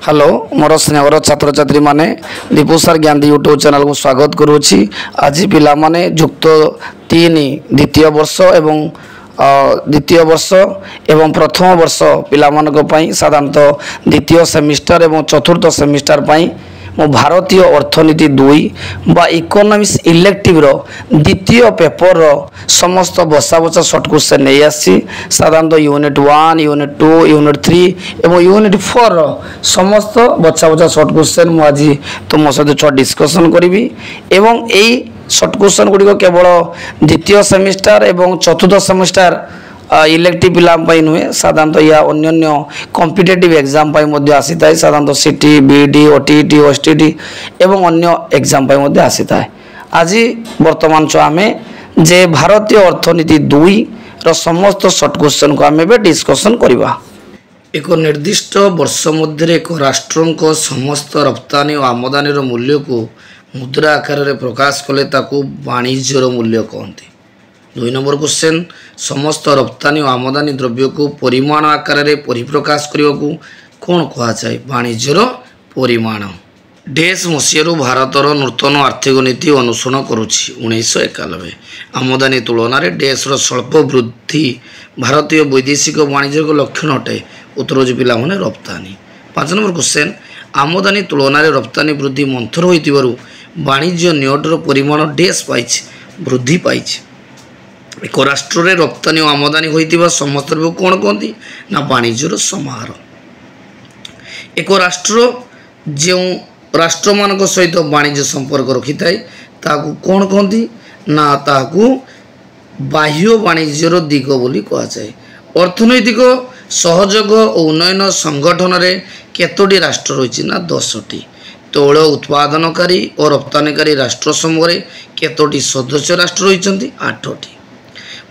Hello मोर स्नेहर छात्र छात्री माने Deepu sir ज्ञान यूट्यूब चैनल को स्वागत करुँची। आज पिला माने जुक्त 3 द्वितीय वर्ष एवं प्रथम वर्ष पिला साधारणतः द्वितीय सेमिस्टर एवं चतुर्थ सेमिस्टर मो भारतीय अर्थनीति 2 बा इकोनॉमिक्स इलेक्टिव रो द्वितीय पेपर रो समस्त बसा बसा शॉर्ट क्वेश्चन नहीं आसी। साधारणतः यूनिट 1 यूनिट 2 यूनिट 3 एवं यूनिट 4 रो समस्त बचा बचा शॉर्ट क्वेश्चन मु आज तुम सहित डिस्कशन करी एवं यही शॉर्ट क्वेश्चन गुड़िक केवल द्वितीय सेमिस्टर एवं चतुर्थ सेमिस्टर इलेक्टिव पिला नुहे साधारणतः या अन्य कॉम्पिटिटिव एग्जाम आसी था। साधारणतः सीटी बीडी ओटीटी ओएसटीटी एवं अन्य एग्जाम आसी था। आज वर्तमान आमे जे भारतीय अर्थनीति 2 रो समस्त शॉर्ट क्वेश्चन को आमे डिस्कशन करबा। एक निर्दिष्ट वर्ष मध्य एक राष्ट्र समस्त रप्तानी और आमदानी मूल्य को मुद्रा आकार में प्रकाश कले ताकू वाणिज्यर मूल्य कहते। 2 नंबर क्वेश्चन समस्त रप्तानी और आमदानी द्रव्य को परिमाण आकार में परिप्रकाश करने को कौन कह जाए वाणिज्यर परिमाण। डेश मसीह भारतर नूतन आर्थिक नीति अनुसरण करुच्ची 1991 आमदानी तुलन में डेश्र स्वल्प वृद्धि भारतीय वैदेशिक वाणिज्य लक्षण अटे। उत्तर पिला माने रप्तानी। 5 नंबर क्वेश्चन आमदानी तुलन में रप्तानी वृद्धि मंथर हो वाणिज्य नियोटर परिमाण डेश पाई वृद्धि पाई। एक राष्ट्र में रप्तानी और आमदानी होता समस्त द्रव्य कौन कहती ना वाणिज्यर समाहार। एक राष्ट्र जो राष्ट्र मान सहित वाणिज्य संपर्क रखी थाए ताकू कौन कहती ना ताकू बाह्य वाणिज्यर दिग बोली कह जाए। अर्थनैतिक सहयोग और उन्नयन संगठन में केतोटी राष्ट्र रही ना 10टी। तैल उत्पादनकारी और रप्तानीकारी राष्ट्र समूह केतोटी सदस्य राष्ट्र रही 8टी।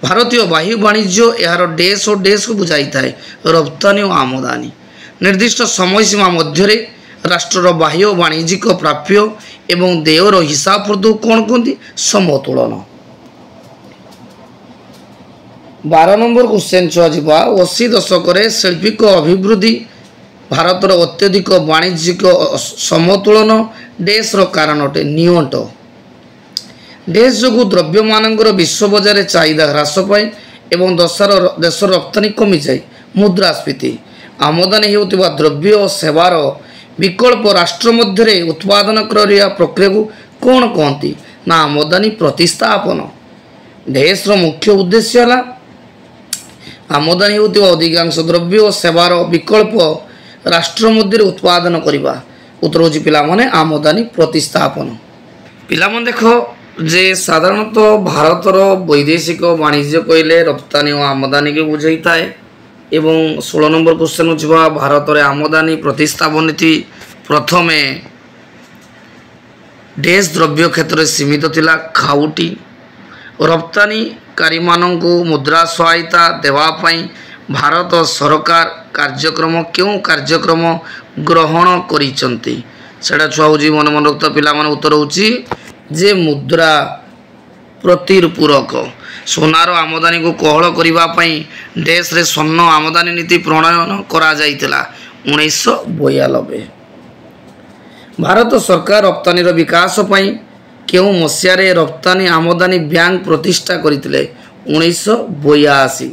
भारतीय बाह्य वाणिज्य यार डेश और डेश को बुझाई थाए रप्तानी और आमदानी। निर्दिष्ट समय सीमा मध्य राष्ट्र बाह्य वाणिज्यिक प्राप्य एवं देयर हिसाब प्रदू कौन कहती समतुलन। 12 नंबर क्वेश्चन छुआ 80 दशक शिल्पिक अभिवृद्धि भारतर अत्यधिक वाणिज्यिक समतुलन डेश्र कारण अटे नियंट। देश जो द्रव्य मानकर विश्व बजार चाहिदा ह्रास पाए एवं देशर रप्तानी कमी जाए मुद्रास्फीति। आमदानी होता द्रव्य और सेवार विकल्प राष्ट्र मध्य उत्पादन प्रक्रिया को कौन कहती ना आमदानी प्रतिस्थापन। देशर मुख्य उद्देश्य है आमदानी होता अधिकांश द्रव्य और सेवार विकल्प राष्ट्र मध्य उत्पादन करने। उत्तर हो पिला माने आमदानी प्रतिस्थापन। पिला मन देख जे साधारणतः भारतर वैदेशिक वाणिज्य कहले रप्तानी और आमदानी को बुझाई थाए। एवं 16 नंबर क्वेश्चन हो भारत में आमदानी प्रतिस्थापन नीति प्रथम डेश द्रव्य क्षेत्र में सीमित थिला खाउटी। रप्तानीकारी मानू मुद्रा सहायता देवाई भारत सरकार कार्यक्रम क्यों कार्यक्रम ग्रहण करिसंती सेटा छुआ मन मन रखता पिला मन उत्तर होची जे मुद्रा प्रतिपूरक सोनार आमदानी को कोहल करने देश रे स्वर्ण आमदानी नीति प्रणयन करा जाइतिला 1992। भारत सरकार रप्तानी विकास पई केउ मसियारे रप्तानी आमदानी बैंक प्रतिष्ठा करथिले 1982।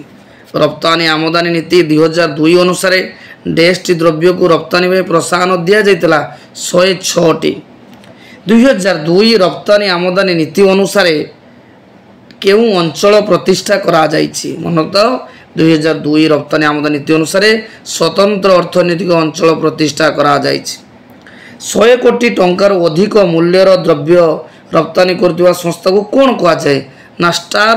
रप्तानी आमदानी नीति 2002 अनुसार देशटी द्रव्य को रप्तानी में प्रोत्साहन दि जाइतिला 106टी। 2002 रप्तानी आमदानी नीति अनुसार केउ अंचल प्रतिष्ठा करा जाइछि मन तो 2002 रप्तानी आमदानी नीति अनुसार स्वतंत्र अर्थनैतिक अंचल प्रतिष्ठा करा जाइछि। 100 कोटी टंकार अधिक मूल्यर द्रव्य रप्तानी करथिबा संस्था को कौन कह जाए ना स्टार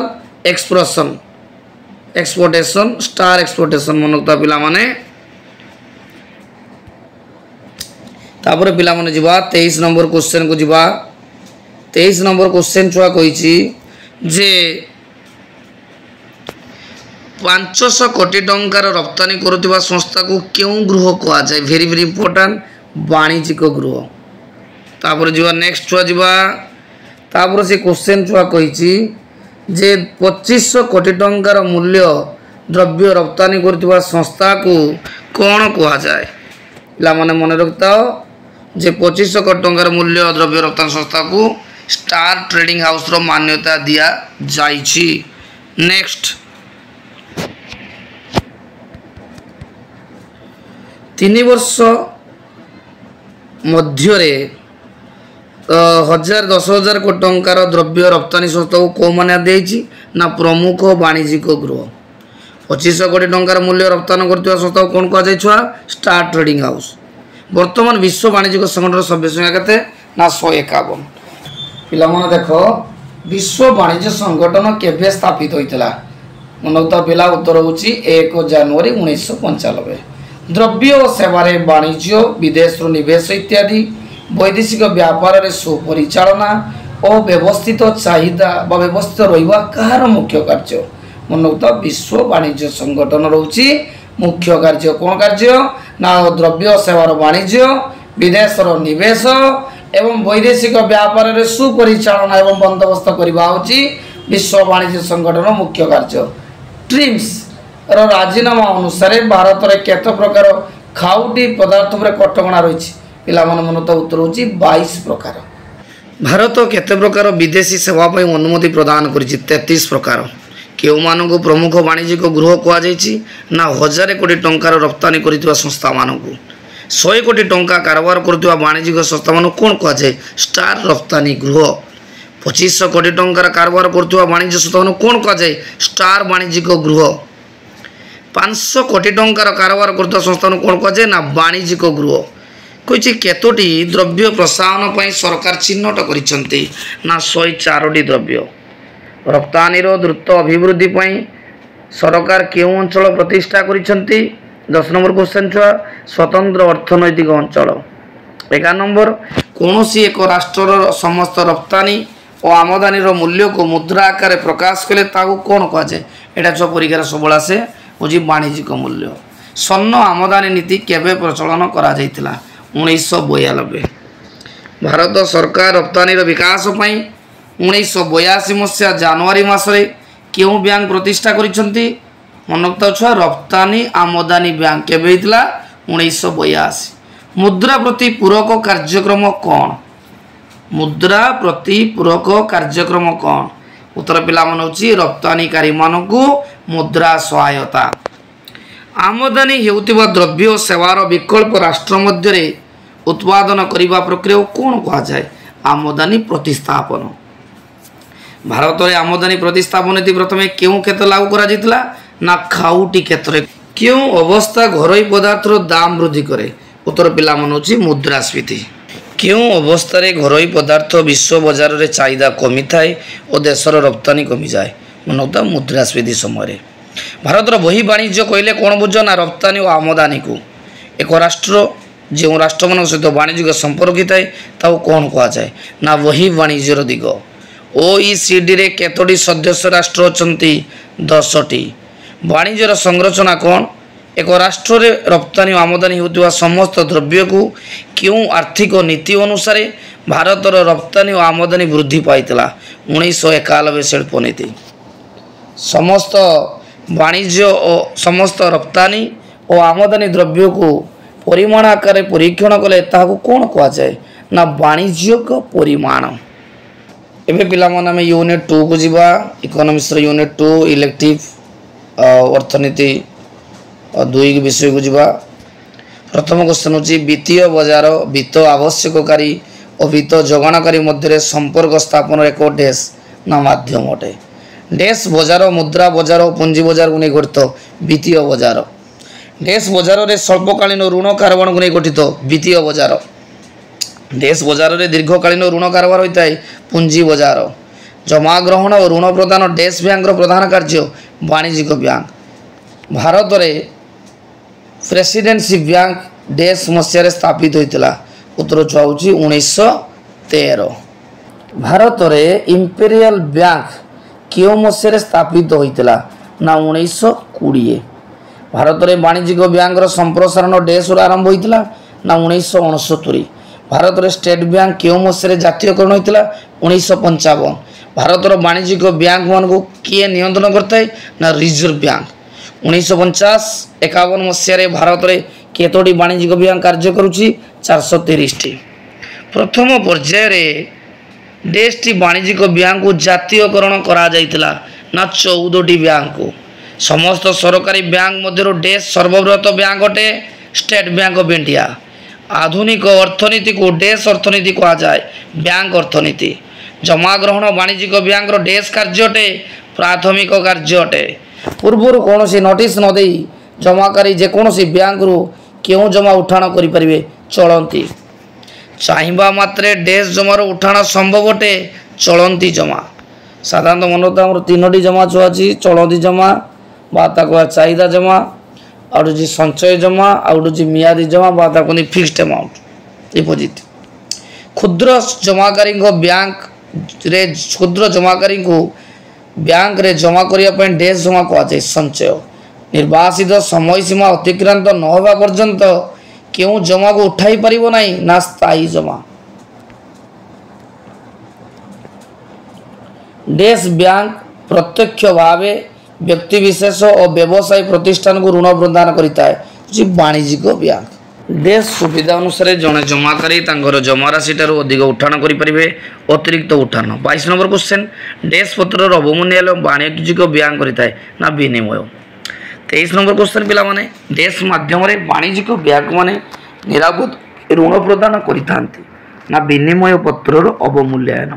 एक्सपोर्टेशन स्टार एक्सपोर्टेशन मनता पिला माने। तापर पिला माने जिबा 23 नंबर क्वेश्चन को जिबा। 23 नंबर क्वेश्चन छुआ कहिछि जे 500 कोटी टंकार रप्तानी करुवा संस्था को क्यों गृह कह जाए वेरी वेरी इंपोर्टेंट वाणिज्यिक गृह। तापर जिबा नेक्स्ट छुआ जिबा तापर से क्वेश्चन छुआ कहिछि जे 2500 कोटी टंकार मूल्य द्रव्य रप्तानी करुवा संस्था को कौन कह जाए पिलामाने मन रखिथाओ जे 2500 कोटी टंकार मूल्य द्रव्य रप्तानी संस्था को स्टार ट्रेडिंग हाउस रो मान्यता दिया जाइछि। नेक्स्ट 3 वर्ष मध्य 10,000 कोटी टंकार द्रव्य रप्तानी संस्था को कौ मान्यता देइछि ना प्रमुख वाणिज्यिक गृह। 2500 कोटी टंकार मूल्य रप्तानी करथिबा संस्था को कोन कहा जाय छुआ स्टार ट्रेडिंग हाउस। वर्तमान विश्व वाणिज्यिक संगठन सभ्य संख्या केते ना 151। पिला मन देखो विश्व वाणिज्य संगठन केबे स्थापित होइतला मनोता पिला उत्तर होची 1 जनवरी 1995। द्रव्य और सेवा रे वाणिज्य विदेश रो निवेश इत्यादि वैदेशिक व्यापार रे सुपरिचालना और व्यवस्थित चाहिदा बा व्यवस्थित रहिबा कहार मुख्य कार्य मनोता विश्व वाणिज्य संगठन रहउची मुख्य कार्य। कोन कार्य ना द्रव्य सेवा रो वाणिज्य विदेश रो निवेश एवं वैदेशिक व्यापार रे सुपरिचालना एवं बंदोबस्त करबा होची विश्व वाणिज्य संगठन मुख्य कार्य। ट्रिम्स रो राजीनामा अनुसार भारत रे केते प्रकार खाउटी पदार्थ पर कटकणा रहिछि पिला मन मन तो उत्तर होची 22 प्रकार। भारत केते प्रकार विदेशी सेवा पई अनुमति प्रदान करिछि 33 प्रकार। केउ मानकु प्रमुख वाणिज्यिक गृह कहा जाइछि ना 1000 कोटी टंकार रप्तानी करितबा संस्था मानकु। 100 कोटी टंका कारोबार करथिबा वाणिज्यिक संस्था मानकु कोन कहा जाय स्टार रप्तानी गृह। 2500 कोटी टंकार कारोबार करथिबा वाणिज्य संस्था मानकु कोन कहा जाय स्टार वाणिज्यिक गृह। 500 कोटी टंकार कारोबार करथिबा संस्था मानकु कोन कहा जाय ना वाणिज्यिक गृह। कहिछि केतोटी द्रव्य प्रसारण पई सरकार चिन्हट करिसंती ना 104टी द्रव्य। रप्तानी रो द्रुत अभिवृद्धि पई सरकार केउ अंचल प्रतिष्ठा करिसंती 10 नंबर क्वेश्चन छुआ स्वतंत्र अर्थनैतिक अंचल। 11 नंबर कोनोसी एक राष्ट्र समस्त रप्तानी और आमदानी रो मूल्य को मुद्रा आकार प्रकाश कले ताकू कोन कहा जाय एटा जो परीक्षा सबला से होजी वाणिज्यिक मूल्य। स्वर्ण आमदानी नीति केबे प्रचलन करा जायतिला 1992। भारत सरकार रप्तानी रो विकास पई 1982 मसीहा जनवरी मासरे केउ बैंक प्रतिष्ठा करिसंती मनोक्ता छुआ रप्तानी आमदानी बैंक केबे हितला 1982। मुद्रा प्रति पूरक कार्यक्रम कौन मुद्रा प्रति पूरक कार्यक्रम कौन उत्तर पिला मन होची रप्तानीकारी मानकु मुद्रा सहायता। आमदानी हेउतिबा द्रव्य और सेवार विकल्प राष्ट्र मध्य उत्पादन करने प्रक्रिया कौन कहा जाए आमदानी प्रतिस्थापन। भारत में आमदानी प्रतिस्थापन नीति प्रथम क्यों क्षेत्र लागू करा जायतिला ना खाउटी क्षेत्र क्यों अवस्था घरोई पदार्थर दाम वृद्धि करे उत्तर पिला मन होची मुद्रास्फीति। क्यों अवस्था घरोई पदार्थ विश्व बजार में चाहिदा कमी थाए और देशर रप्तानी कमी जाए मनोता मुद्रास्फीति समय। भारतर बही वाणिज्य कहले कौन बुझ ना रप्तानी और आमदानी को एक राष्ट्र जो राष्ट्र मान सहित वाणिज्यिक संपर्क थाए कौन कहा जाए ना बही वाणिज्यर दिग। OECD रे केतोटी सदस्य राष्ट्र अछंती 10टी। वाणिज्यर संरचना कौन एक राष्ट्र रे रप्तानी आमदानी होतिबा समस्त द्रव्य को क्यों आर्थिक नीति अनुसार भारतर रप्तानी और आमदानी वृद्धि पाइतला 1991 शिल्प नीति। समस्त वाणिज्य और समस्त रप्तानी और आमदानी द्रव्य को परिमाण आकार परीक्षण कले ताको कौन कहा जाए ना वाणिज्यिक परिमाण। एबे पिला मन में यूनिट 2 को जीवा इकोनॉमिक्स यूनिट 2 इलेक्टिव अर्थनीति 2 विषय को जीवा। प्रथम क्वेश्चन होची वित्तीय बाजार वित्त आवश्यककारी और वित्त जोगाणकारी मध्य संपर्क स्थापन एक डेस ना माध्यम अटे। डेस बाजार मुद्रा बाजार और पुंजी बाजार को नहीं गठित वित्तीय बाजार। डेस बाजार में स्वल्पकालीन ऋण कारोबार को नहीं गठित वित्तीय बाजार। देश बाजार में दीर्घकालीन ऋण कारोबार होता है पुंजी बाजार। जमा ग्रहण और ऋण प्रदान डेस बैंक प्रधान कार्य वाणिज्यिक बैंक। भारत में प्रेसिडेंसी बैंक डेस मसीह स्थापित होता उत्तर छुआ 1913। भारत में इंपेरियल बैंक क्यों मसीह स्थापित होता ना 1920। भारत में वाणिज्यिक बैंक संप्रसारण डेस आरंभ होता ना 1969। भारत में स्टेट बैंक क्यों मसीह जातीयकरण होता 1955। भारत वाणिज्यिक बैंक मान को किए नियंत्रण करता है ना रिजर्व बैंक। 1950-51 मसीह भारत में केतोटी वाणिज्यिक बैंक कार्य करुच्ची 430टी। प्रथम पर्यायर देशटी वाणिज्यिक बैंक को जातीयकरण करा जाइतिला ना 14टी बैंक को। समस्त सरकारी बैंक मध्य देश सर्वबृहत बैंक अटे स्टेट बैंक ऑफ इंडिया। आधुनिक अर्थनीति को देश अर्थनीति कहा जाए बैंक अर्थनीति। जमा ग्रहण वाणिज्यिक बैंक देश कार्य अटे प्राथमिक कार्य अटे। पूर्व कौन नोटिस नदे जमाकारी जेकोसी बैंक रु क्यों जमा उठाण करें चलती चाहिए मात्रे देश जमार उठाण संभव अटे चलती जमा। साधारणतः मन तो तीनोटी जमा जो अच्छी चलती जमा बा चाहिदा जमा आउट संचय जमा आउट मियादी जमा बा फिक्स्ड अमाउंट डिपोजिट। क्षुद्र जमाकारी बैंक रे क्षुद्र जमाकारी को बैंक रे जमा करने देश जमा कहुए संचय। निर्वासित समय सीमा अतिक्रांत न होगा पर्यंत क्यों जमा को उठाई पारिबो नहीं ना स्थायी जमा। देश बैंक प्रत्यक्ष भाव व्यक्ति विशेष और व्यवसायी प्रतिष्ठान को ऋण प्रदान करता है वाणिज्यिक बैंक। देश सुविधा अनुसार जड़े जमाकारी जमा राशि ठार अधिक उठाण करें अतिरिक्त उठाण। 22 नंबर क्वेश्चन देश पत्र अवमूल्य वाणिज्यिक बैंक करता है ना विनिमय। 23 नंबर क्वेश्चन पिला माने देश माध्यम वाणिज्यिक बैंक माने निरापद ऋण प्रदान करता ना विनिमय पत्र अवमूल्यन।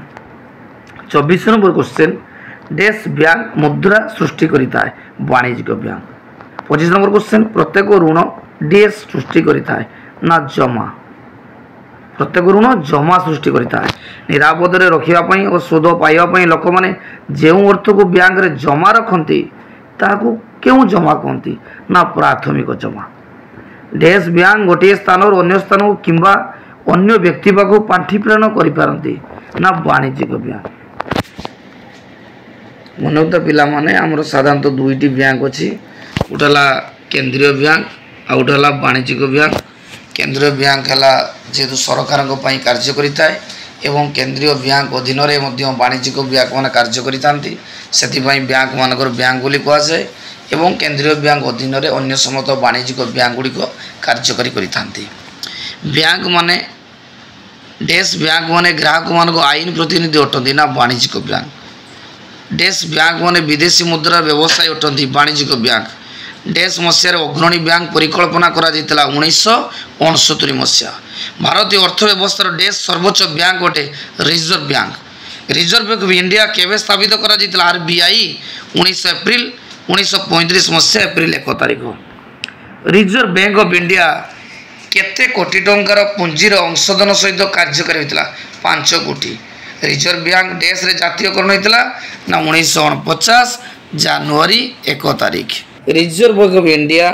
24 नंबर क्वेश्चन देश बैंक मुद्रा सृष्टि करता है वाणिज्यिक बैंक। 25 नंबर क्वेश्चन प्रत्येक ऋण देश सृष्टि करता है ना जमा। प्रत्येक ऋण जमा सृष्टि करता है। निरापद रखापी और सुध पाइबापी लोक मैंने जो अर्थ को बैंक रे जमा रखती ताकू क्यों जमा कहती ना प्राथमिक जमा। देश बैंक गोटे स्थान अन्य स्थान को किंबा अन्य व्यक्ति पाखु पांठि प्रेरण करिपारंती ना वाणिज्यिक बैंक। मन तो पिला माने आमर साधारणतः दुईटी बैंक अच्छी गोटे केंद्रीय बैंक आ गोटे वाणिज्यिक बैंक। केंद्रीय बैंक है जेहेतु सरकार कार्य करता है एवं केंद्रीय बैंक अधीन में वाणिज्यिक बैंक मान कार्य करती से बैंक मानकर बैंक बोली कहुए एवं केंद्रीय बैंक अधीन अन्य समस्त वाणिज्यिक बैंक गुड़िक कार्यकारी करती। बैंक माने देश बैंक माने ग्राहक मान आईन प्रतिनिधि अटंती ना वाणिज्यिक बैंक। देश बैंक माने विदेशी मुद्रा व्यवसाय अटंती वाणिज्यिक बैंक। देश मसीह अग्रणी बैंक परिकल्पना करा 1969 मसीहा। भारतीय अर्थव्यवस्थार देश सर्वोच्च बैंक अटे reserve bank. Reserve Bank of India केवे स्थापित करा RBI 19 एप्रिल 1935 मसीहा एप्रिल 1 तारिख। रिजर्व बैंक ऑफ इंडिया केते कोटी टंकार पुंजीर अंशदान सहित कार्यकारी होता 5 कोटी। रिजर्व बैंक देश रे जातीयकरण होता ना 1949 जनवरी 1 तारिख। रिजर्व बैंक ऑफ इंडिया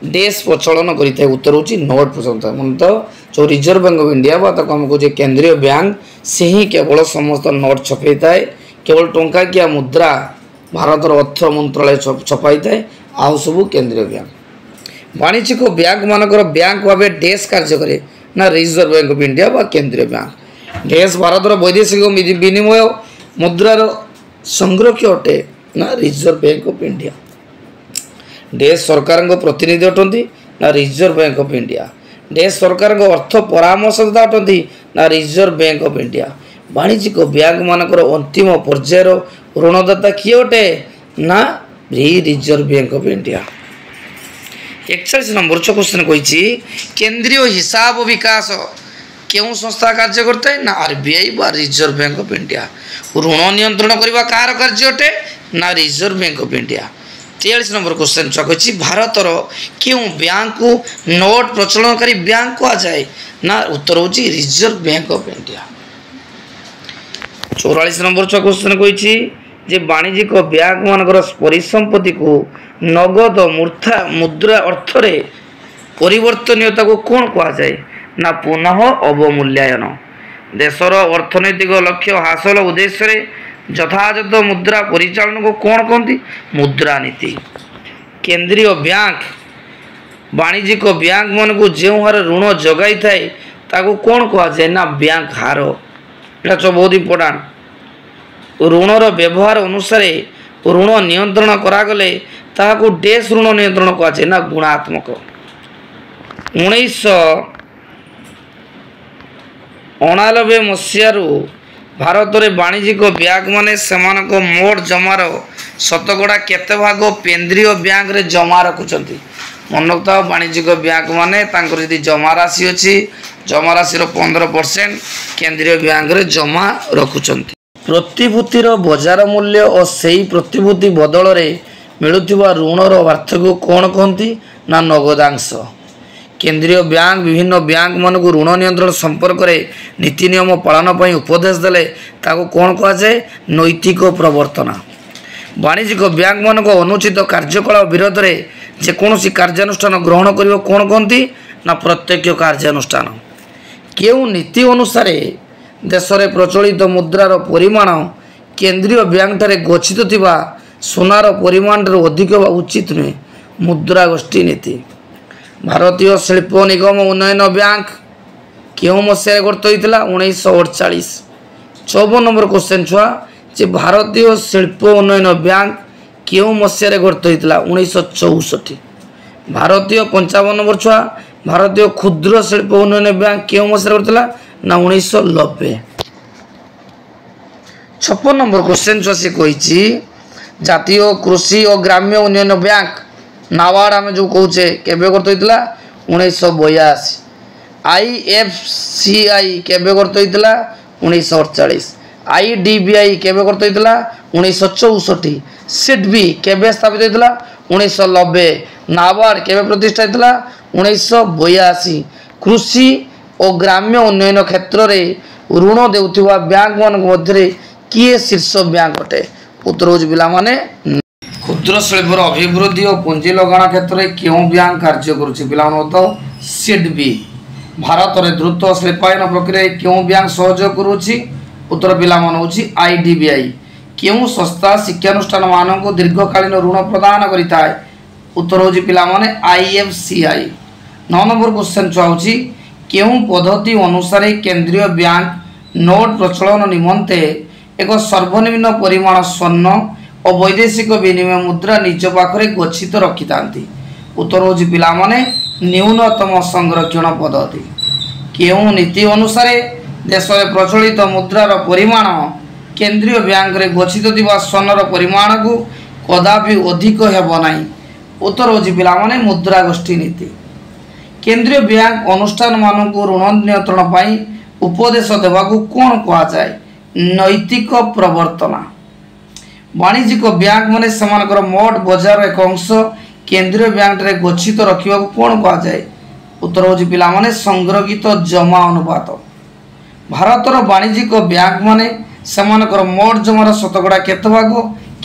देश प्रचलन करता है उत्तर हूँ नोट प्रचलन मन तो जो रिजर्व बैंक ऑफ इंडिया आम कहे केंद्रीय बैंक से ही केवल समस्त नोट छपे था केवल टंका किया मुद्रा भारत अर्थ मंत्रालय छपाई था आउ सब केंद्रीय बैंक। वाणिज्यिक बैंक मानकर बैंक भाव देश कार्य करे ना रिजर्व बैंक ऑफ इंडिया व केंद्रीय बैंक। देश भारत वैदेशिक विनिमय मुद्रार संरक्षक अटे ना रिजर्व बैंक ऑफ इंडिया। देश सरकार प्रतिनिधि अटंती ना रिजर्व बैंक ऑफ इंडिया। देश सरकार अर्थ परामर्शदाता अटंती ना रिजर्व बैंक ऑफ इंडिया। वाणिज्यिक बैंक मानकर अंतिम पर्यायर ऋणदाता किए अटे ना Reserve Bank of India. 41 number question कही केंद्रीय हिसाब विकास क्यों संस्था कार्य करता है ना RBI व रिजर्व बैंक ऑफ इंडिया। ऋण नियंत्रण करने कार कार्य अटे ना रिजर्व बैंक ऑफ इंडिया। 43 नंबर क्वेश्चन चकची भारतर क्यों बैंक को नोट प्रचलनकारी बैंक कहा जाए ना उत्तर हूँ reserve Bank of India. 44 number question कही जे वाणिज्यिक बैंक मानकर परिसंपत्ति को नगद मूर्धा मुद्रा अर्थ रे परिवर्तनीयता को कौन कहा जाए ना पुनः अवमूल्यन। देशर अर्थनैतिक लक्ष्य हासिल उद्देश्य यथायथ मुद्रा परिचालन को कौन कहती मुद्रा नीति। केंद्रीय बैंक वाणिज्यिक बैंक मान को जो हार ऋण जगाई थाए ताको कौन कहा जाए ना बैंक हार। यहाँ बहुत इंपोर्टाट ऋणर व्यवहार अनुसार ऋण नियंत्रण करागले ତାହାକୁ ଡେସ୍ ଋଣ ନିୟନ୍ତ୍ରଣ କୁହାଯାଏ ନା ଗୁଣାତ୍ମକ। 1989 ମସିହାରୁ ଭାରତରେ ବାଣିଜ୍ୟିକ ବ୍ୟାଙ୍କମାନେ ସେମାନଙ୍କ ମୋଟ ଜମାର ଶତକଡ଼ା କେତେ ଭାଗ କେନ୍ଦ୍ରୀୟ ବ୍ୟାଙ୍କରେ ଜମା ରଖୁଛନ୍ତି? ମନେ ରଖିଥାଅ, ବାଣିଜ୍ୟିକ ବ୍ୟାଙ୍କମାନେ ତାଙ୍କର ଯଦି ଜମା ରାଶି ଅଛି, ଜମା ରାଶିର 15% କେନ୍ଦ୍ରୀୟ ବ୍ୟାଙ୍କରେ ଜମା ରଖୁଛନ୍ତି। ପ୍ରତିଭୂତିର ବଜାର ମୂଲ୍ୟ ଓ ସେହି ପ୍ରତିଭୂତି ବଦଳରେ ମିଳୁଥିବା ଋଣର ଅର୍ଥକୁ କ'ଣ କହନ୍ତି? ନା ନଗଦାଂଶ। କେନ୍ଦ୍ରୀୟ ବ୍ୟାଙ୍କ ବିଭିନ୍ନ ବ୍ୟାଙ୍କମାନଙ୍କୁ ଋଣ ନିୟନ୍ତ୍ରଣ ସମ୍ପର୍କରେ ନୀତି ନିୟମ ପାଳନ ପାଇଁ ଉପଦେଶ ଦେଲେ ତାକୁ କ'ଣ କୁହାଯାଏ? ନୈତିକ ପ୍ରବର୍ତ୍ତନ। ବାଣିଜ୍ୟିକ ବ୍ୟାଙ୍କମାନଙ୍କ ଅନୁଚିତ କାର୍ଯ୍ୟକଳାପ ବିରୋଧରେ ଯେକୌଣସି କାର୍ଯ୍ୟାନୁଷ୍ଠାନ ଗ୍ରହଣ କରିବ କ'ଣ କହନ୍ତି? ନା ପ୍ରତ୍ୟକ୍ଷ କାର୍ଯ୍ୟାନୁଷ୍ଠାନ। କେଉଁ ନୀତି ଅନୁସାରେ ଦେଶରେ ପ୍ରଚଳିତ ମୁଦ୍ରାର ପରିମାଣ କେନ୍ଦ୍ରୀୟ ବ୍ୟାଙ୍କଠାରେ ଗଚ୍ଛିତ ଥିବା ସୁନାର ପରିମାଣଠାରୁ ଅଧିକ ହେବା ଉଚିତ ନୁହେଁ? ମୁଦ୍ରା ଗୋଷ୍ଠୀ ନୀତି। ଭାରତୀୟ ଶିଳ୍ପ ନିଗମ ଉନ୍ନୟନ ବ୍ୟାଙ୍କ କେଉଁ ମସିହାରେ ଗଠିତ ହୋଇଥିଲା? 1948। 54 ନମ୍ବର କ୍ୱେଶ୍ଚନ୍ ଛୁଆ, ଯେ ଭାରତୀୟ ଶିଳ୍ପ ଉନ୍ନୟନ ବ୍ୟାଙ୍କ କେଉଁ ମସିହାରେ ଗଠିତ ହୋଇଥିଲା? 1964। ଭାରତୀୟ 55 ନମ୍ବର ଛୁଆ, ଭାରତୀୟ କ୍ଷୁଦ୍ର ଶିଳ୍ପ ଉନ୍ନୟନ ବ୍ୟାଙ୍କ କେଉଁ ମସିହାରେ ଗଠିଥିଲା? ନା 1990। 56 ନମ୍ବର କ୍ୱେଶ୍ଚନ୍ ଛୁଆ ସେ କହିଛି ଜାତୀୟ କୃଷି ଓ ଗ୍ରାମ୍ୟ ଉନ୍ନୟନ ବ୍ୟାଙ୍କ ନାବାର୍ଡ଼ ଆମେ ଯେଉଁ କହୁଛେ କେବେ ଗଠିତ ହୋଇଥିଲା? 1982। IFCI କେବେ ଗଠିତ ହୋଇଥିଲା? 1948। IDBI କେବେ ଗଠିତ ହୋଇଥିଲା? 1964। SIDBI କେବେ ସ୍ଥାପିତ ହୋଇଥିଲା? 1990। ନାବାର୍ଡ଼ କେବେ ପ୍ରତିଷ୍ଠା ହୋଇଥିଲା? 1982। କୃଷି ଓ ଗ୍ରାମ୍ୟ ଉନ୍ନୟନ କ୍ଷେତ୍ରରେ ଋଣ ଦେଉଥିବା ବ୍ୟାଙ୍କମାନଙ୍କ ମଧ୍ୟରେ କିଏ ଶୀର୍ଷ ବ୍ୟାଙ୍କ ଅଟେ? ଉତ୍ତର ହେଉଛି ପିଲାମାନେ କ୍ଷୁଦ୍ର ଶିଳ୍ପର ଅଭିବୃଦ୍ଧି ଓ ପୁଞ୍ଜି ଲଗାଣ କ୍ଷେତ୍ରରେ କେଉଁ ବ୍ୟାଙ୍କ କାର୍ଯ୍ୟ କରୁଛି? ପିଲାମାନେ ତ SIDBI। ଭାରତରେ ଦ୍ରୁତ ଶିଳ୍ପାୟନ ପ୍ରକ୍ରିୟାରେ କେଉଁ ବ୍ୟାଙ୍କ ସହଯୋଗ କରୁଛି? ଉତ୍ତର ପିଲାମାନେ ହେଉଛି IDBI। କେଉଁ ସଂସ୍ଥା ଶିକ୍ଷାନୁଷ୍ଠାନମାନଙ୍କୁ ଦୀର୍ଘକାଳୀନ ଋଣ ପ୍ରଦାନ କରିଥାଏ? ଉତ୍ତର ହେଉଛି ପିଲାମାନେ IFCI। 9 ନମ୍ବର କ୍ୱେଶ୍ଚନ୍ ହେଉଛି କେଉଁ ପଦ୍ଧତି ଅନୁସାରେ କେନ୍ଦ୍ରୀୟ ବ୍ୟାଙ୍କ ନୋଟ୍ ପ୍ରଚଳନ ନିମନ୍ତେ ଏକ ସର୍ବନିମ୍ନ ପରିମାଣ ସ୍ୱର୍ଣ୍ଣ ଓ ବୈଦେଶିକ ବିନିମୟ ମୁଦ୍ରା ନିଜ ପାଖରେ ଗଚ୍ଛିତ ରଖିଥାନ୍ତି? ଉତ୍ତର ହେଉଛି ପିଲାମାନେ ନ୍ୟୁନତମ ସଂରକ୍ଷଣ ପଦ୍ଧତି। କେଉଁ ନୀତି ଅନୁସାରେ ଦେଶରେ ପ୍ରଚଳିତ ମୁଦ୍ରାର ପରିମାଣ କେନ୍ଦ୍ରୀୟ ବ୍ୟାଙ୍କରେ ଗଚ୍ଛିତ ଥିବା ସ୍ୱର୍ଣ୍ଣର ପରିମାଣକୁ କଦାପି ଅଧିକ ହେବ ନାହିଁ? ଉତ୍ତର ହେଉଛି ପିଲାମାନେ ମୁଦ୍ରା ଗୋଷ୍ଠୀ ନୀତି। କେନ୍ଦ୍ରୀୟ ବ୍ୟାଙ୍କ ଅନୁଷ୍ଠାନମାନଙ୍କୁ ଋଣ ନିୟନ୍ତ୍ରଣ ପାଇଁ ଉପଦେଶ ଦେବାକୁ କ'ଣ କୁହାଯାଏ? ନୈତିକ ପ୍ରବର୍ତ୍ତନ। ବାଣିଜ୍ୟିକ ବ୍ୟାଙ୍କମାନେ ସେମାନଙ୍କର ମୋଟ ବଜାରର ଏକ ଅଂଶ କେନ୍ଦ୍ରୀୟ ବ୍ୟାଙ୍କଠାରେ ଗଚ୍ଛିତ ରଖିବାକୁ କ'ଣ କୁହାଯାଏ? ଉତ୍ତର ହେଉଛି ପିଲାମାନେ ସଂରକ୍ଷିତ ଜମା ଅନୁପାତ। ଭାରତର ବାଣିଜ୍ୟିକ ବ୍ୟାଙ୍କମାନେ ସେମାନଙ୍କର ମୋଟ ଜମାର ଶତକଡ଼ା କେତେ ଭାଗ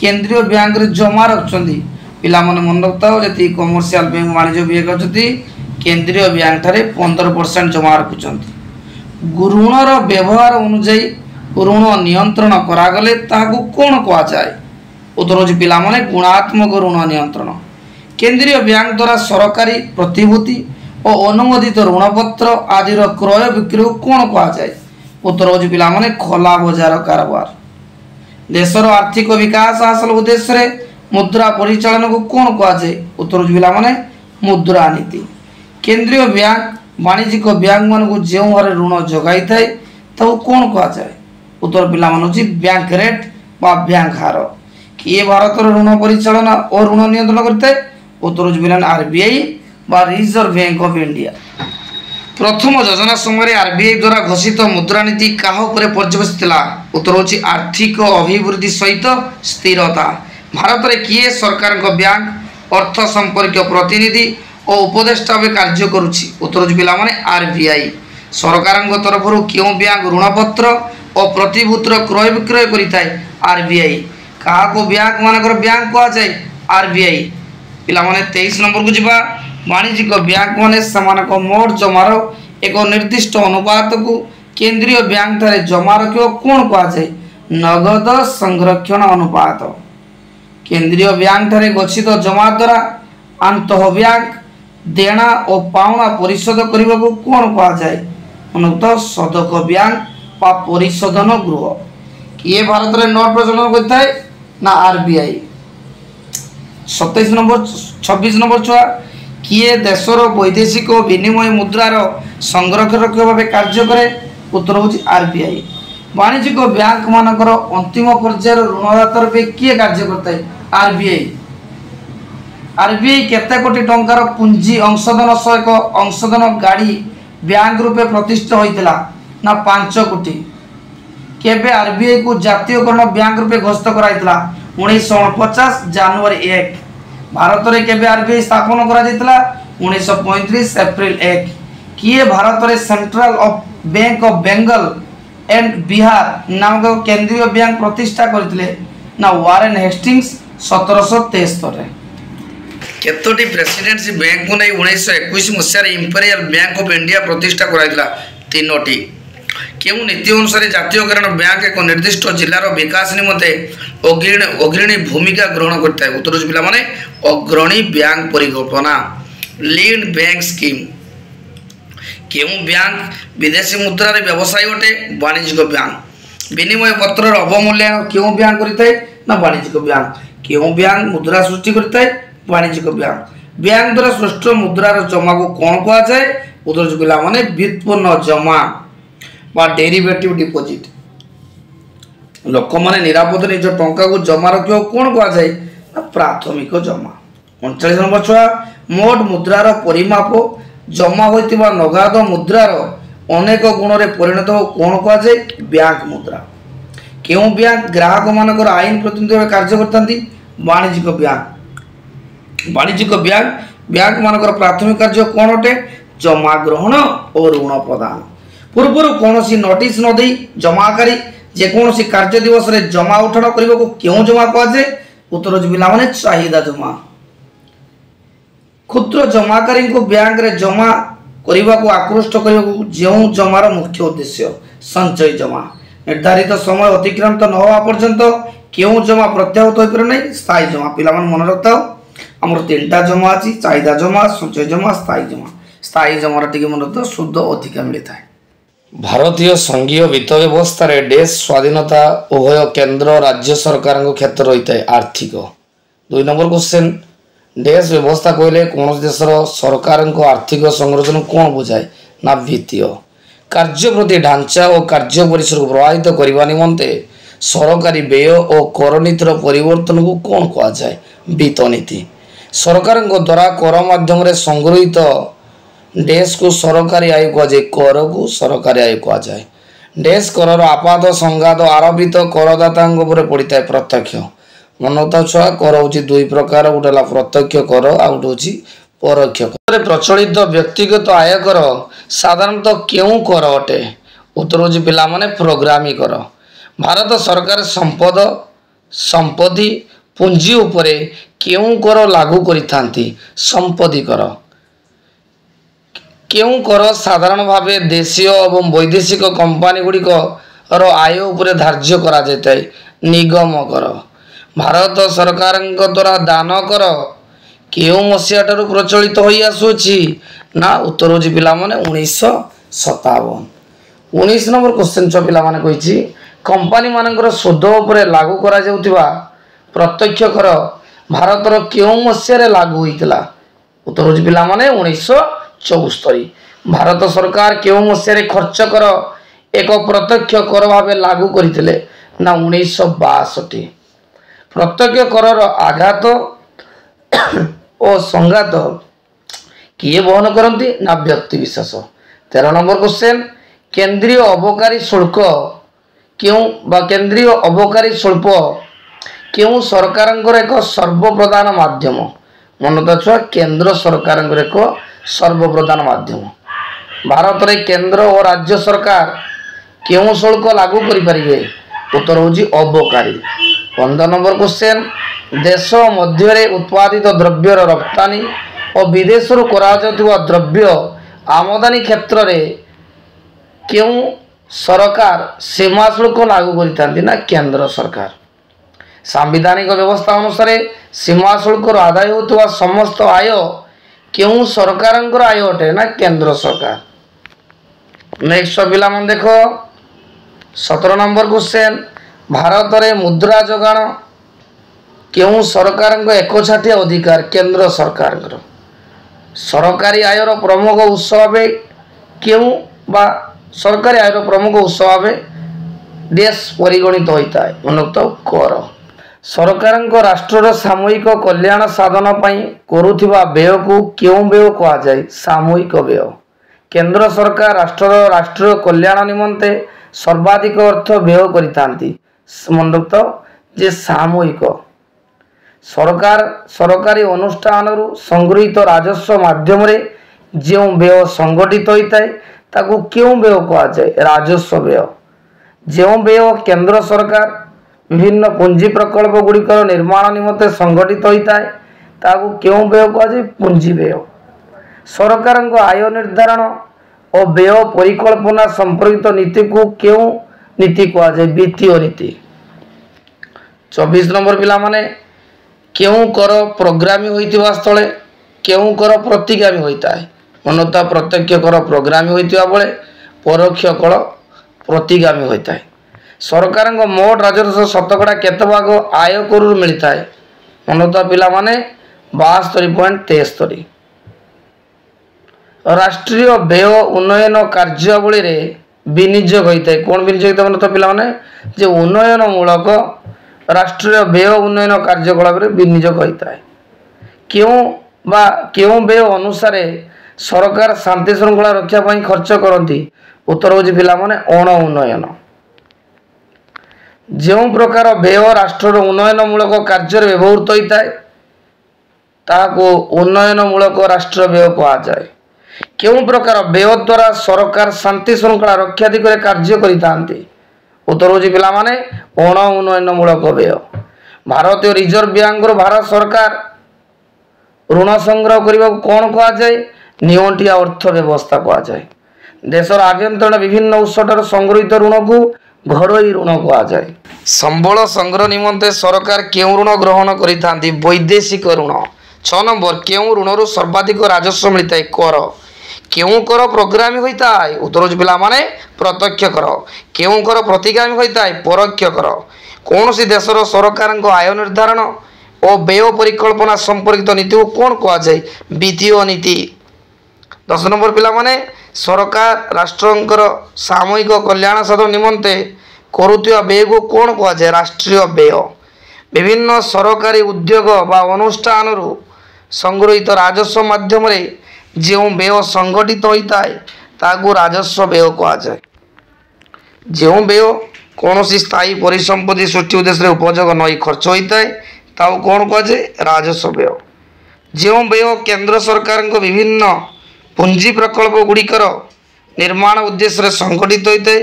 କେନ୍ଦ୍ରୀୟ ବ୍ୟାଙ୍କରେ ଜମା ରଖୁଛନ୍ତି? ପିଲାମାନେ ମନେ ରଖିଥାଅ, ଯେତିକି କମର୍ସିଆଲ ବ୍ୟାଙ୍କ ବାଣିଜ୍ୟ ବ୍ୟାଙ୍କ ଅଛନ୍ତି କେନ୍ଦ୍ରୀୟ ବ୍ୟାଙ୍କଠାରେ 15% ଜମା ରଖୁଛନ୍ତି। ଋଣର ବ୍ୟବହାର ଅନୁଯାୟୀ ଋଣ ନିୟନ୍ତ୍ରଣ କରାଗଲେ ତାହାକୁ କ'ଣ କୁହାଯାଏ? ଉତ୍ତର ହେଉଛି ପିଲାମାନେ ଗୁଣାତ୍ମକ ଋଣ ନିୟନ୍ତ୍ରଣ। କେନ୍ଦ୍ରୀୟ ବ୍ୟାଙ୍କ ଦ୍ୱାରା ସରକାରୀ ପ୍ରତିଭୂତି ଓ ଅନୁମୋଦିତ ଋଣପତ୍ର ଆଦିର କ୍ରୟ ବିକ୍ରୟକୁ କ'ଣ କୁହାଯାଏ? ଉତ୍ତର ହେଉଛି ପିଲାମାନେ ଖୋଲା ବଜାର କାରବାର। ଦେଶର ଆର୍ଥିକ ବିକାଶ ହାସଲ ଉଦ୍ଦେଶ୍ୟରେ ମୁଦ୍ରା ପରିଚାଳନାକୁ କ'ଣ କୁହାଯାଏ? ଉତ୍ତର ହେଉଛି ପିଲାମାନେ ମୁଦ୍ରାନୀତି। କେନ୍ଦ୍ରୀୟ ବ୍ୟାଙ୍କ ବାଣିଜ୍ୟିକ ବ୍ୟାଙ୍କମାନଙ୍କୁ ଯେଉଁ ହାରରେ ଋଣ ଯୋଗାଇଥାଏ ତାକୁ କ'ଣ କୁହାଯାଏ? ଉତ୍ତର ପିଲାମାନେ ହେଉଛି ବ୍ୟାଙ୍କ ରେଟ୍ ବା ବ୍ୟାଙ୍କ ହାର। କିଏ ଭାରତର ଋଣ ପରିଚାଳନା ଓ ଋଣ ନିୟନ୍ତ୍ରଣ କରିଥାଏ? ଉତ୍ତର ହେଉଛି ପିଲାମାନେ RBI ବା ରିଜର୍ଭ ବ୍ୟାଙ୍କ ଅଫ୍ ଇଣ୍ଡିଆ। ପ୍ରଥମ ଯୋଜନା ସମୟରେ RBI ଦ୍ୱାରା ଘୋଷିତ ମୁଦ୍ରାନୀତି କାହା ଉପରେ ପର୍ଯ୍ୟବେସିତ ଥିଲା? ଉତ୍ତର ହେଉଛି ଆର୍ଥିକ ଅଭିବୃଦ୍ଧି ସହିତ ସ୍ଥିରତା। ଭାରତରେ କିଏ ସରକାରଙ୍କ ବ୍ୟାଙ୍କ ଅର୍ଥ ସମ୍ପର୍କୀୟ ପ୍ରତିନିଧି ଓ ଉପଦେଷ୍ଟା ଭାବେ କାର୍ଯ୍ୟ କରୁଛି? ଉତ୍ତର ହେଉଛି ପିଲାମାନେ RBI। ସରକାରଙ୍କ ତରଫରୁ କେଉଁ ବ୍ୟାଙ୍କ ଋଣପତ୍ର ଓ ପ୍ରତିଭୂତିର କ୍ରୟ ବିକ୍ରୟ କରିଥାଏ? RBI। କାହାକୁ ବ୍ୟାଙ୍କମାନଙ୍କର ବ୍ୟାଙ୍କ କୁହାଯାଏ? RBI। ପିଲାମାନେ 23 ନମ୍ବରକୁ ଯିବା। ବାଣିଜ୍ୟିକ ବ୍ୟାଙ୍କମାନେ ସେମାନଙ୍କ ମୋଟ ଜମାର ଏକ ନିର୍ଦ୍ଦିଷ୍ଟ ଅନୁପାତକୁ କେନ୍ଦ୍ରୀୟ ବ୍ୟାଙ୍କଠାରେ ଜମା ରଖିବାକୁ କ'ଣ କୁହାଯାଏ? ନଗଦ ସଂରକ୍ଷଣ ଅନୁପାତ। କେନ୍ଦ୍ରୀୟ ବ୍ୟାଙ୍କଠାରେ ଗଚ୍ଛିତ ଜମା ଦ୍ୱାରା ଆନ୍ତଃ ବ୍ୟାଙ୍କ ଦେଣା ଓ ପାଉଣା ପରିଶୋଧ କରିବାକୁ କ'ଣ କୁହାଯାଏ? ସଦକ ବ୍ୟାଙ୍କ ବା ପରିଶୋଧନ ଗୃହ। କିଏ ଭାରତରେ ନୋଟ୍ ପ୍ରଚଳନ କରିଥାଏ? ନା RBI। 27 नंबर 26 नंबर छुआ किए देशर वैदेशिक विनिमय मुद्रार संरक्षक भाव कार्य करे उत्तर होची आरबीआई। वाणिज्यिक बैंक मानकर अंतिम पर्यायर ऋणदाता रूपे किए कार्य करता है आरबीआई। आरबीआई केते कोटी टंकार पुंजी अंशदान सह एक अंशदान गाड़ी बैंक रूपे प्रतिष्ठित होइतिला ना 5 कोटी। केबे आरबीआई को जातीयकरण बैंक रूपे घोषित कराइतिला 1949 जनवरी 1। भारत में केबे आरबीआई स्थापन करा जाइतिला 1935 अप्रैल 1। किए भारत में central of bank of Bengal and Bihar नामक केंद्रीय बैंक प्रतिष्ठा करथिले ना वारेन हेस्टिंग्स 1773 रे। केतोटी प्रेसिडेंसी बैंक को नहीं 1921 मसीह इंपेरियल बैंक ऑफ इंडिया प्रतिष्ठा कराइतिला 3टी। केउ नीति अनुसार जातीयकरण बैंक एक निर्दिष्ट जिलार विकास निमंते अग्रणी भूमिका ग्रहण करता है। उत्तर पिला माने अग्रणी बैंक परिकल्पना लीड बैंक स्कीम। केउ बैंक विदेशी मुद्रा रे व्यवसाय अटे वाणिज्यिक बैंक। विनिमय पत्र अवमूल्यन केउ बैंक करिथाय ना वाणिज्यिक बैंक। केउ बैंक मुद्रा सृष्टि करिथाय वाणिज्यिक बैंक। बैंक द्वारा सृष्ट मुद्रार जमा को कौन कहा जाए उत्तर पिला माने व्युत्पन्न जमा बा डेरिवेटिव डिपोजिट। लोक माने निरापद निज टंका को जमा रखियो कौन कहा जाए ना प्राथमिक जमा। 39 नंबर छुआ मोट मुद्रार परिमाप जमा होइतिबा नगद मुद्रार अनेक गुण रे परिणत हो कौन कहा जाए बैंक मुद्रा। केउ बैंक ग्राहक मानकर आईन प्रतिनिधि भाव कार्य करथांती वाणिज्यिक बैंक। वाणिज्यिक बैंक मानकर प्राथमिक कार्य कौन अटे जमा ग्रहण और ऋण प्रदान। पूर्व कौन नोटिस न दे जमाकारी जेकोसी कार्य दिवस रे जमा उठाण करने को क्यों जमा कहा जाए उत्तर पिला माने चाहिदा जमा। क्षुद्र जमाकारी को बैंक रे जमा करने को आकृष्ट करने को जो जमार मुख्य उद्देश्य संचय जमा। निर्धारित समय अतिक्रांत न होवा पर्यंत क्यों जमा प्रत्याहृत हो पारे नहीं स्थायी जमा। पिला मन मन रखता आमर 3टा जमा अच्छी चाहिदा जमा संचय जमा स्थायी जमा। स्थायी जमार टी मन रखता शुद्ध अधिक मिलता है। भारतीय संघीय वित्त व्यवस्था रे देश स्वाधीनता उभय केंद्र राज्य सरकार क्षेत्र रही है आर्थिक। 2 नंबर क्वेश्चन देश व्यवस्था कहले कौन देशर सरकार आर्थिक संरचना कौन बुझाए ना वित्तीय कार्य प्रति ढांचा और कार्य परिसर को प्रभावित करने निमंते सरकारी व्यय और कर नीतिर परिवर्तन को कौन कहा जाए वित्त नीति। सरकार द्वारा कर माध्यम संगृहित देश को सरकारी आय कह जाए कर को सरकारी आय कह जाए। देश कर आपात संघात आरोपित करदाता पड़ता है प्रत्यक्ष। मन रखता छुआ कर हूँ 2 प्रकार गोटे प्रत्यक्ष कर आ गोटे परोक्ष कर। प्रचलित व्यक्तिगत आयकर साधारणतः क्यों कर अटे उत्तर हूँ पिला माने प्रोग्रामी कर। भारत सरकार संपद संपत्ति पुंजी उपरे क्यों कर लागू करिथांती संपत्ति कर। क्यों कर साधारण भाव देशीय एवं वैदेशिक कंपानी गुड़िक आय उपरे धार्य करा जाता है निगम कर। भारत सरकार द्वारा दान कर क्यों मसीहा ठारू प्रचलित हो आसुची ना उत्तर हूँ पिला माने 1957। 19 नंबर क्वेश्चन छ पिला माने कहिछि कंपानी मानकर सुध उपरे लागू करा जाउतिबा प्रत्यक्ष कर भारतर क्यों मसीहा रे लागू होइतिला उत्तर हूँ पिला माने 1974। भारत सरकार क्यों मसीहा रे खर्च कर एक प्रत्यक्ष कर भाव लागू करथिले ना 1962। प्रत्यक्ष कर आघात और संघात किए बहन करती ना व्यक्ति विशेष। 13 नंबर क्वेश्चन केंद्रीय अबकारी शुल्क क्यों केंद्रीय अबकारी शुल्क क्यों सरकार एक सर्वप्रधान माध्यम। मन तो छुआ केंद्र सरकार एक सर्वप्रधान माध्यम। भारत में केंद्र और राज्य सरकार क्यों शुल्क लागू करें उत्तर हूँ अबकारी। 15 नंबर क्वेश्चन देश मध्य उत्पादित द्रव्यर रप्तानी और विदेश करा द्रव्य आमदानी क्षेत्र में क्यों सरकार सीमा शुल्क लागू करती ना केंद्र सरकार। सांविधानिक व्यवस्था अनुसार सीमा शुल्क आदाय होता समस्त आय क्यों सरकार आय अटे ना केंद्र सरकार। नेक्स्ट पिला मन देख 17 नंबर क्वेश्चन भारत में मुद्रा जोगाण केउं सरकारଙ୍କ एकछाटिया अधिकार केंद्र सरकारଙ୍କର सरकारी आयर प्रमुख उत्स भावे केउं बा सरकारी आयर प्रमुख उत्स भावे देश परिगणित होता है मनोक्त कर सरकारଙ୍କ राष्ट्रर सामूहिक कल्याण साधन पई करुथिबा व्यय को केउं व्यय कहा जाय सामूहिक व्यय केंद्र सरकार राष्ट्रर राष्ट्रीय कल्याण निमंते सर्वाधिक अर्थ व्यय करितांती मनोक्त जे सामूहिक सरकार सरकारी अनुष्ठान संगृहीत राजस्व माध्यम जो व्यय संगठित होता है ताकू क्यों व्यय कहा जाए राजस्व व्यय जो व्यय केंद्र सरकार विभिन्न पुंजी प्रकल्प गुड़िकर निर्माण निमंते संगठित होता है ताकू क्यों व्यय कहा जाए पुंजी व्यय सरकार आय निर्धारण और व्यय परिकल्पना संपर्कित नीति को क्यों नीति कहा जाए वित्तीय नीति 24 नंबर पिला माने केउं कर प्रोग्रामी होइतिबा स्थले केउं कर प्रतिगामी होता है मनोता प्रत्यक्ष कर प्रोग्रामी होइतिबा बेले परोक्ष कर प्रतिगामी होता है सरकार मोट राजस्व शतकड़ा केते भाग आय कर मिलता है मनोता पिला माने 72.73 राष्ट्रीय व्यय उन्नयन कार्यावली रे विनियोग होता है कौन विनियोग होता है मनोता पिला माने जे उन्नयन मूलक राष्ट्रीय व्यय उन्नयन कार्यकलाप विनियोग होता है क्यों व्यय अनुसार सरकार शांति श्रृंखला रक्षा पाई खर्च करती उत्तर हूँ पिला माने अण उन्नयन जो प्रकार व्यय राष्ट्र उन्नयन मूलक कार्य व्यवहृत होता है ताको उन्नयन मूलक राष्ट्र व्यय कहा जाए क्यों प्रकार व्यय द्वारा सरकार शांति श्रृंखला रक्षा दिगरे कार्य करितांती उत्तर हूँ पिला माने अण उन्नयन मूलक व्यय भारतीय रिजर्व बैंक भारत सरकार ऋण संग्रह करने को कौन कहा जाए नियंटिया अर्थ व्यवस्था कहा जाए देशर आभ्यंतरण विभिन्न उत्सर संग्रहित ऋण को घरोई ऋण कहा जाए संबल संग्रह निमंते सरकार क्यों ऋण ग्रहण करिथांती वैदेशिक ऋण 6 नंबर क्यों ऋण सर्वाधिक राजस्व मिलता है कर क्यों कर प्रोग्रामी होता है उत्तर पिला माने प्रत्यक्ष कर क्यों कर प्रतिगामी होता है परोक्ष कर कौन सी देशर सरकार आय निर्धारण और व्यय परिकल्पना संपर्कित नीति को कौन कहा जाए वित्तीय नीति 10 नंबर पिला माने सरकार राष्ट्रंकर सामूहिक कल्याण साधन निमंते करुवा व्यय को कौन कहा जाए राष्ट्रीय व्यय विभिन्न सरकारी उद्योग बा अनुष्ठान संगृहित राजस्व माध्यम जो व्यय संगठित होता है ताकू राजस्व व्यय कहा जाए जो व्यय कौन सी स्थायी परिसंपत्ति सृष्टि उद्देश्य उपयोग नई खर्च होता है ताकू कौन कहा जाए राजस्व व्यय जो व्यय केंद्र सरकार विभिन्न पुंजी प्रकल्प गुड़िकर निर्माण उद्देश्य संगठित होता है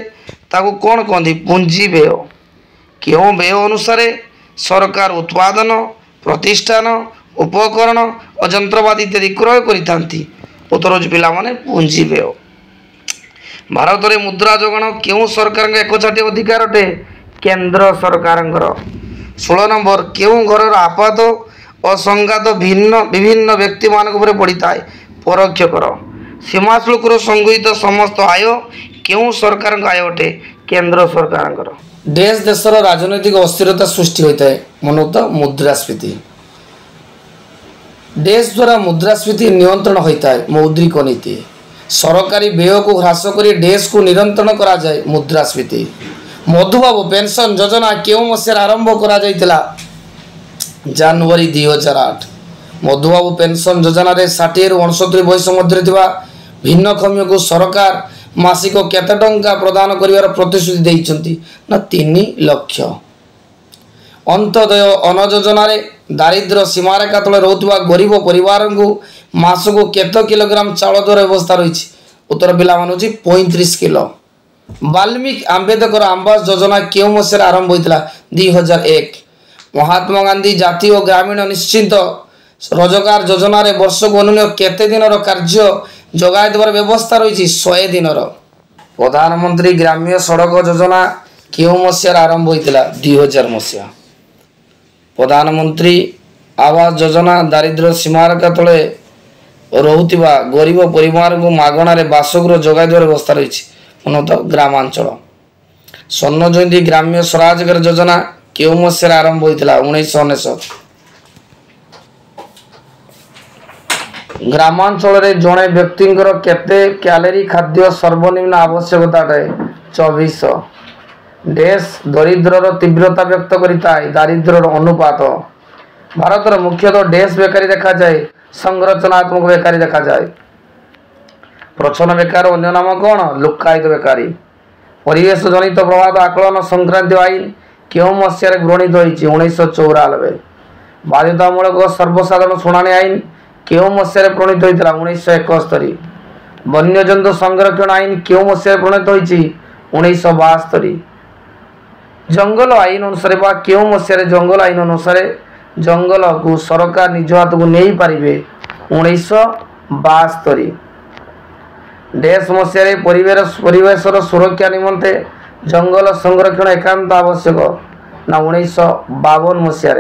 ताकू कौन कहते पुंजी व्यय क्यों व्यय अनुसार सरकार उत्पादन प्रतिष्ठान उपकरण और जंत्रपाति इत्यादि क्रय करिथांती उत्तर पिला माने पुंजी व्यय भारत में मुद्रा जोगाण क्यों सरकार एकछाटिया अधिकार अटे केंद्र सरकार 16 नंबर क्यों घर आपात और संघात भिन्न विभिन्न व्यक्ति मान पड़ता है परोक्ष कर सीमा शुल्क संगृहित समस्त आय क्यों सरकार आय अटे केंद्र सरकार देश देशर राजनैतिक अस्थिरता सृष्टि होता है मनोक्त मुद्रास्फीति देश द्वारा मुद्रास्फीति नियंत्रण होता है मौद्रिक नीति सरकारी व्यय को ह्रास कर देश को नियंत्रण करा जाए मुद्रास्फीति मधुबाबू पेंशन योजना क्यों मसीह आरंभ करा जाइतिला जनवरी 2008 मधुबाबू पेंशन योजना रे 60 रु 69 बयस मध्य भिन्नक्षम को सरकार मासिक केते टंका प्रदान करिवार प्रतिश्रुति देइचंती ना 3 लाख अंत्योदय अन्न योजना रे दारिद्र्य सीमारेखा तले रोथुवा गरीब परिवार को मास को केते किलोग्राम चाउल दर व्यवस्था रही उत्तर पिला मान 35 किलो वाल्मीकि आंबेडकर आवास योजना क्यों मसीह आरंभ होता 2001 महात्मा गांधी जातीय और ग्रामीण निश्चित रोजगार योजना रे वर्ष को अन्य केते दिन कार्य जगाई देवार व्यवस्था रही 100 दिन प्रधानमंत्री ग्राम्य सड़क योजना क्यों मसीह आरंभ होता 2000 मसीहा प्रधानमंत्री आवास योजना दारिद्र्य सीमारेखा तले रोहुतिबा गरीब परिवार को मागणार बासगृह जगाई देवार व्यवस्था रही मनोत ग्रामांचल स्वर्ण जयंती ग्राम्य स्वराजगार योजना केउ मसीह आरंभ होइतिला 1999। ग्रामांचल रे जड़े व्यक्ति केते कैलोरी खाद्य सर्वनिम्न आवश्यकता 2400। देश दरिद्रर तीव्रता व्यक्त करिताय दारिद्र्यर अनुपात। भारतर मुख्यतः देश बेकारी देखा जाए, संरचनात्मक बेकारी देखा जाए। प्रच्छन्न बेकार अन्य नाम कौन? लुक्कायित बेकारी। परिवेश जनित प्रभाव आकलन संक्रांति आईन क्यों मसीह ग्रहणित होती? 1994। बाध्यतामूलक सर्वसाधारण शुणाणी आईन क्यों मसीह प्रणीत होता? 1971। वन्यजंतु संरक्षण आईन क्यों मसीह प्रणीत होती? 1972। जंगल आईन अनुसार बा क्यों मसीह जंगल आईन अनुसार जंगल को सरकार निज हाथ को नहीं पारे? 1972। देश मसीह परिवेशर सुरक्षा निमंते जंगल संरक्षण एकांत आवश्यक ना? 1952 मसीह।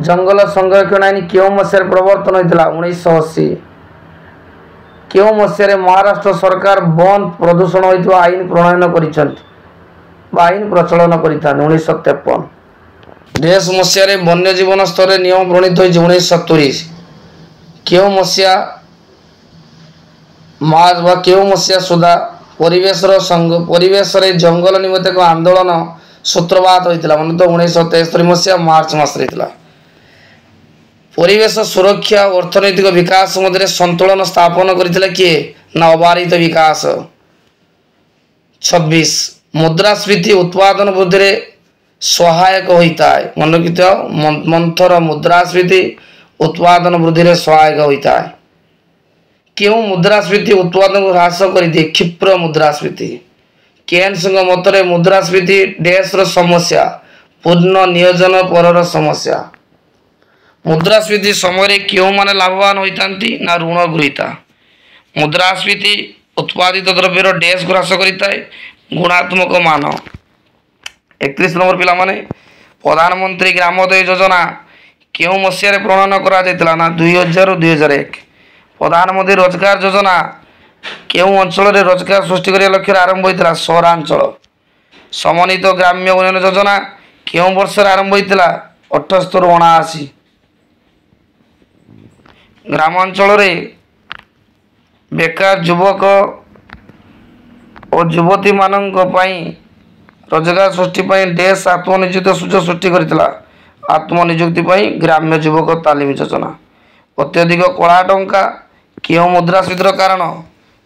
जंगल संरक्षण आईन क्यों मसीह प्रवर्तन होता? 1980। क्यों मसीह महाराष्ट्र सरकार बंद प्रदूषण होता आईन प्रणयन कर आईन प्रचलन कर? 1953। देश मसीह वन्य जीवन स्तर नियम प्रणीत हो 1970। क्यों मसीहा क्यों मसीहा सुधा परिवेश जंगल निमित्त एक आंदोलन सूत्रपात होता? मन तो 1973 मसीहा मार्च मास परिवेश सुरक्षा अर्थनैतिक विकास मध्य संतुलन स्थापन करथिला किए? ना अबारित विकास। 26 मुद्रास्फीति उत्पादन वृद्धि रे सहायक होता है। मन रखिथ मंथर मुद्रास्फीति उत्पादन वृद्धि रे सहायक होता है। क्यों मुद्रास्फीति उत्पादन को ह्रास कर दिए? क्षिप्र मुद्रास्फीति। केन्स मतरे मुद्रास्फीति देश समस्या पूर्ण नियोजन पर समस्या। मुद्रास्फीति समय क्यों माने लाभवान होता ना? ऋण गृहीता। मुद्रास्फीति उत्पादित द्रव्यर देश को ह्रास करता है। गुणात्मक मान। 31 नंबर पिला माने प्रधानमंत्री ग्रामोदय योजना क्यों मसीह प्रणयन करा ना? 2000-2001। प्रधानमंत्री रोजगार योजना क्यों अंचल रोजगार सृष्टि करने लक्ष्य आरंभ होता? सहरांचल। समन्वित ग्राम्य उन्नयन योजना क्यों वर्ष आरंभ होता? 78-79। ग्रामांचल बेकार युवक और युवती मानक रोजगार सृष्टि देश आत्मनियुक्ति सुजोग सृष्टि करथिला। आत्मनियुक्ति ग्राम्य युवक तालीम योजना। अत्यधिक कला टंका क्यों मुद्रास्फीतिर कारण?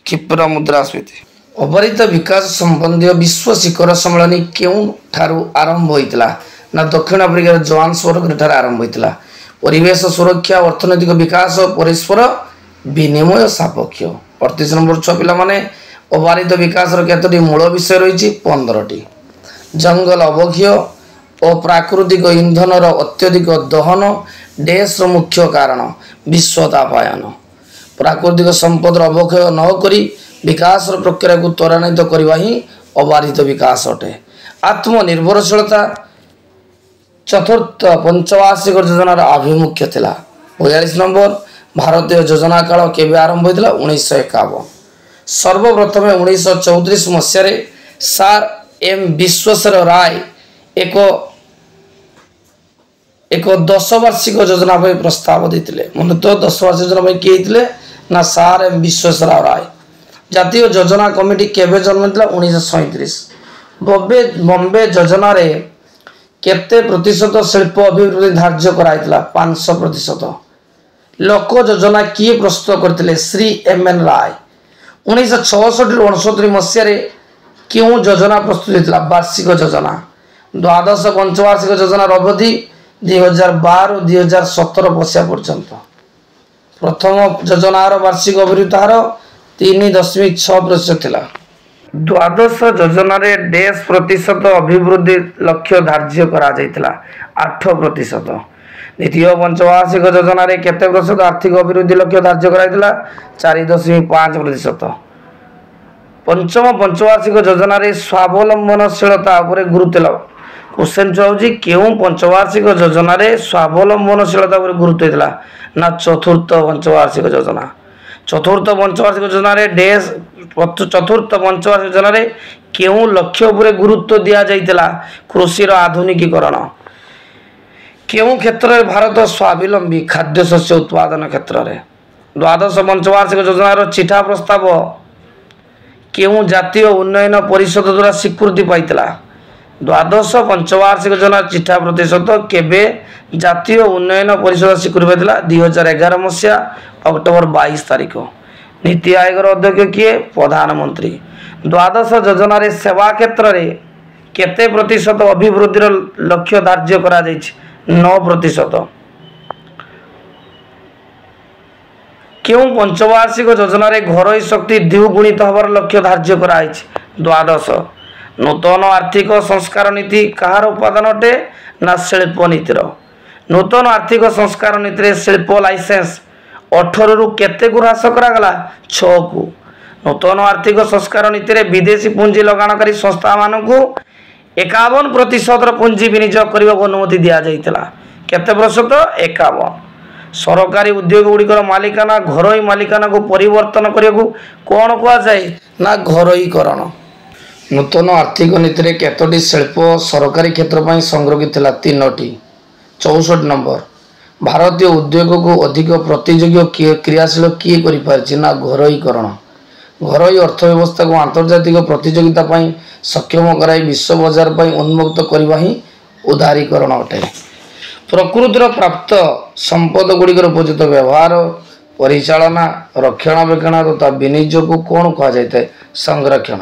क्षिप्र मुद्रास्फीति। अबारित विकास संबंधी विश्व शिखर सम्मेलन क्यों ठारू आरंभ होता ना? दक्षिण आफ्रिकार जोहान्सबर्ग ठारे आरंभ होता। परिवेश सुरक्षा अर्थनैतिक विकास परस्पर विनिमय सापेक्ष। 38 नंबर 6 पिला माने अबारित विकास केतोटी मूल विषय रही? 15टी। जंगल अवक्षय और प्राकृतिक इंधन अत्यधिक दहन देश मुख्य कारण। विश्वतापायन। प्राकृतिक संपद अवक्षय नक विकास प्रक्रिया को त्वरान्वित करने ही अबारित विकास अटे। आत्मनिर्भरशीलता चतुर्थ पंचवार्षिक योजनार आभिमुख्य थिला। 42 नंबर भारतीय योजना काल केबे आरंभ होता? 1951। सर्वप्रथम 1934 मसीह सार एम विश्वेश्वर राय एक 10 वार्षिक योजना प्रस्ताव देते। मन तो 10 वार्षिक योजना किए ना? सार एम विश्वेश्वर राय। जातीय योजना कमिटी केबे जन्म होता? 1937। बॉम्बे योजना रे केते प्रतिशत शिल्प अभिवृद्धि धार्य कराइतला? 500%। लोक योजना किए प्रस्तुत करते? श्री एम एन राय। 1966-69 मसीह क्यों योजना प्रस्तुत होता? वार्षिक योजना। द्वादश पंचवार्षिक योजनार अवधि 2012-2017 मसीहा पर्यंत। प्रथम योजनार वार्षिक अभिवृद्धि हार 3.6% थिला। द्वादश योजन देश प्रतिशत अभिवृद्धि लक्ष्य धार्य करा 8%। द्वितीय पंचवार्षिक योजन केते प्रतिशत आर्थिक अभिवृद्धि लक्ष्य धार्य करा 4.5%। पंचम पंचवार्षिक योजन स्वावलंबनशीलता गुरुत्व क्वेश्चन चाहूँगी क्यों पंचवार्षिक योजन स्वावलंबनशीलता गुरुत्व ना? चतुर्थ पंचवार्षिक योजना। चतुर्थ पंचवार्षिक योजन चतुर्थ पंचवार्षिक योजन केउ लक्ष्य उपरे गुरुत्व दि जाइतिला कृषिर आधुनिकीकरण केउ क्षेत्र में भारत स्वावलंबी खाद्य शस्य उत्पादन क्षेत्र में द्वादश पंचवार्षिक योजनार चिठा प्रस्ताव केउ जातीय उन्नयन परिषद द्वारा स्वीकृति पाइतिला द्वादश पंचवार्षिक योजना चिठा प्रतिशत केबे जातीय उन्नयन परिषद स्वीकृति पाइतिला 2011 मसीहा अक्टोबर 22 तारिख नीति आयोग अध्यक्ष किए प्रधानमंत्री द्वादश योजन सेवा क्षेत्र में केते प्रतिशत अभिवृद्धि लक्ष्य धार्य करा 9%। क्यों पंचवार्षिक योजन घर शक्ति द्विगुणित हबार लक्ष्य धार्य कराई द्वादश नूतन आर्थिक संस्कार नीति कहार उपादान अटे ना शिल्प नीतिर नूतन आर्थिक संस्कार नीति शिल्प लाइसेंस 18 रु केते को ह्रास करागला 6 को नूतन आर्थिक संस्कार नीति विदेशी पुंजी लगाणकारी संस्था मानू 51% पुंजी विनियोग करने को अनुमति दि जाइतिला केते प्रतिशत 51। सरकारी उद्योग गुड़िकर मालिकाना घरोई मालिकाना को परिवर्तन करने को कौन कह जाए ना घरोईकरण। नूतन आर्थिक नीति में केतोटी शिल्प सरकारी क्षेत्र पर संरक्षित था 3टी। 64 नंबर भारतीय उद्योग को अधिक प्रतियोगी क्रियाशील किए करा घरोईकरण घरोई अर्थव्यवस्था को आंतर्जातिक प्रतियोगिता सक्षम कराई विश्व बाजार पर उन्मुक्त करने ही उदारीकरण अटे। प्रकृतिर प्राप्त संपद गुड़िकर उपयुक्त व्यवहार परिचालना रक्षणाबेक्षण तथा विनियोग को कौन कह जाए संरक्षण।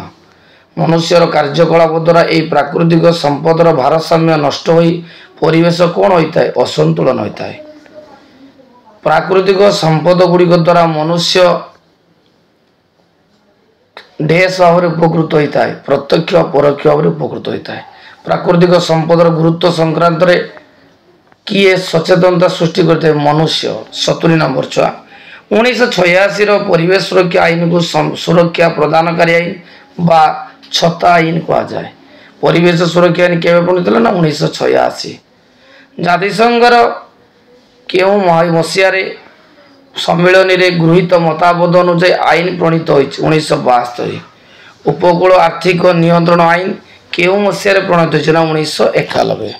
मनुष्यर कार्यकलाप द्वारा यह प्राकृतिक संपदर भारसाम्य नष्ट हो परिवेश कौन होता है असंतुलन होता है। प्राकृतिक संपद गुड़िक द्वारा मनुष्य ढेर भाव उपकृत होता है प्रत्यक्ष परोक्ष भाव उपकृत होता है। प्राकृतिक संपदर गुरुत्व संक्रांत रे किए सचेतनता सृष्टि करते मनुष्य। 70 नंबर छुआ 1986 परिवेश सुरक्षा आईन को सुरक्षा प्रदानकारी आईन बा छता आईन कह जाए। परिवेश सुरक्षा आईन केवे बनिथिला ना 1986। जातिसंघर केउ मसीह सम्मेलन में गृहीत मताबद अनुसार आईन प्रणीत हो 1972। उपकूल आर्थिक नियंत्रण आईन केउ मसीह प्रणीत हो 1991।